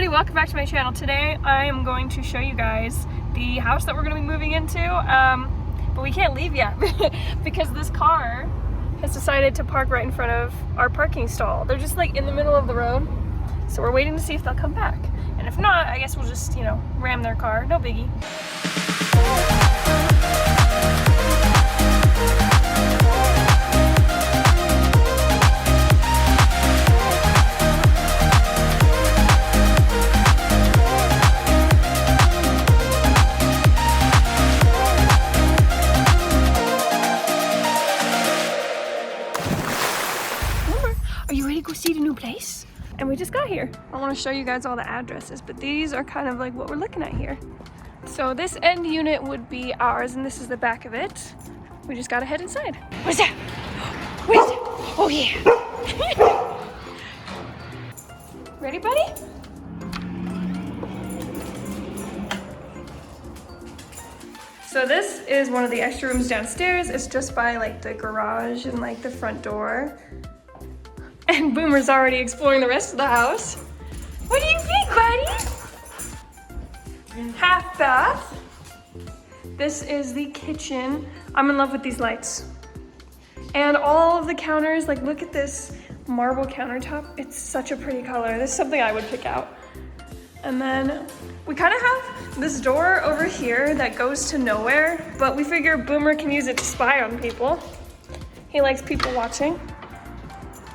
welcome back to my channel. Today I am going to show you guys the house that we're going to be moving into, but we can't leave yet because this car has decided to park right in front of our parking stall. They're just like in the middle of the road, so we're waiting to see if they'll come back. And if not, I guess we'll just, you know, ram their car. No biggie. Are you ready to go see the new place? And we just got here. I want to show you guys all the addresses, but these are kind of like what we're looking at here. So this end unit would be ours, and this is the back of it. We just gotta head inside. What is that? What is that? Oh yeah. Ready, buddy? So this is one of the extra rooms downstairs. It's just by like the garage and like the front door. And Boomer's already exploring the rest of the house. What do you think, buddy? Half bath. This is the kitchen. I'm in love with these lights. And all of the counters, like look at this marble countertop. It's such a pretty color. This is something I would pick out. And then we kind of have this door over here that goes to nowhere, but we figure Boomer can use it to spy on people. He likes people watching.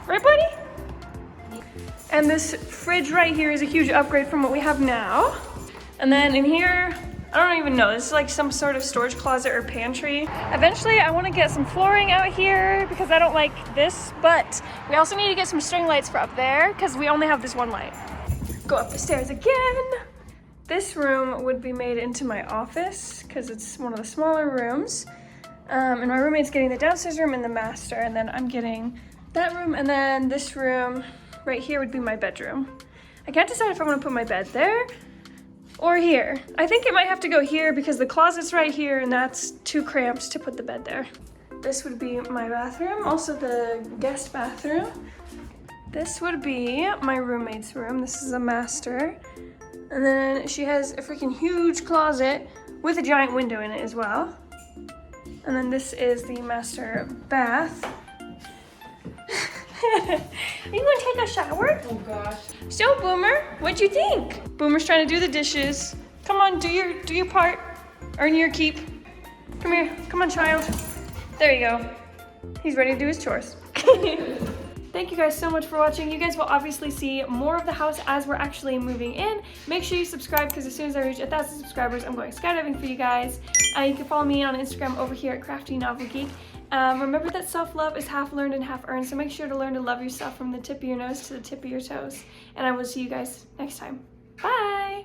Right, buddy? And this fridge right here is a huge upgrade from what we have now. And then in here, I don't even know, this is like some sort of storage closet or pantry. Eventually, I want to get some flooring out here because I don't like this, but we also need to get some string lights for up there because we only have this one light. Go up the stairs again. This room would be made into my office because it's one of the smaller rooms. And my roommate's getting the downstairs room and the master, and then I'm getting that room, and then this room right here would be my bedroom. I can't decide if I want to put my bed there or here. I think it might have to go here because the closet's right here and that's too cramped to put the bed there. This would be my bathroom, also the guest bathroom. This would be my roommate's room. This is a master. And then she has a freaking huge closet with a giant window in it as well. And then this is the master bath. Are you gonna take a shower? Oh gosh. So Boomer, what'd you think? Boomer's trying to do the dishes. Come on, do your part. Earn your keep. Come here, come on child. There you go. He's ready to do his chores. Thank you guys so much for watching. You guys will obviously see more of the house as we're actually moving in. Make sure you subscribe because as soon as I reach 1,000 subscribers, I'm going skydiving for you guys. You can follow me on Instagram over here at Crafty Novel Geek. Remember that self-love is half learned and half earned, so make sure to learn to love yourself from the tip of your nose to the tip of your toes. And I will see you guys next time. Bye!